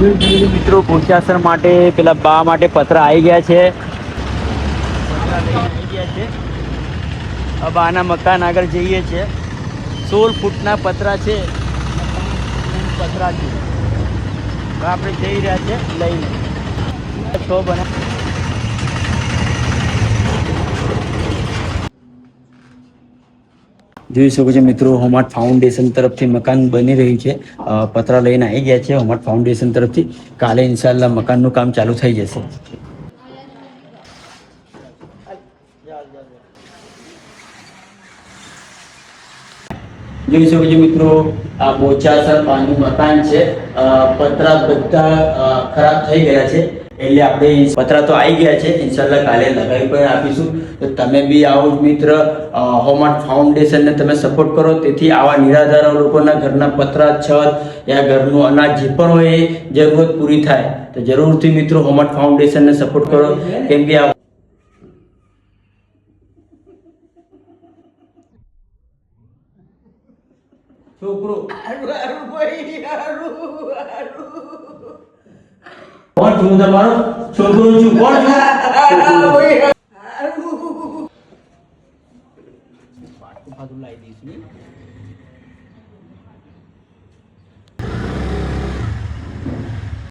મિત્રો પુરુષાસન માટે પેલા બા માટે પતરા આવી ગયા છે. પતરા લઈને આવી ગયા છે. હવે આના મકાન આગળ જઈએ છે. 16 ફૂટના પતરા છે. પતરા છે આપણે જઈ રહ્યા છે લઈને. છ બના જોઈ શકો છો મિત્રો, હોમાટ ફાઉન્ડેશન તરફથી મકાન બની રહ્યું છે. પતરા લઈને આવી ગયા છે હોમાટ ફાઉન્ડેશન તરફથી. કાલે ઇન્શાલ્લાહ મકાનનું કામ ચાલુ થઈ જશે. જોઈ શકો છો મિત્રો, આ બોચાસર પાનું મકાન છે. પતરા બધા ખરાબ થઈ ગયા છે એટલે આપણે પતરા તો આવી ગયા છે. ઇન્શાલ્લાહ કાલે લગાવી પણ આપીશું. તો તમે બી આવો મિત્ર, હોમાટ ફાઉન્ડેશનને તમે સપોર્ટ કરો. તેથી આવા નિરાધાર લોકોના ઘરના પતરા, છત યા ઘરનું અનાજ જે પણ હોય એ જરૂરત પૂરી થાય. તો જરૂરથી મિત્રો હોમાટ ફાઉન્ડેશનને સપોર્ટ કરો. કેમ કે આ છોકરો કોણ છું તમારો છોકરો છું? કોણ છું? પાટું લાવી દઈશું.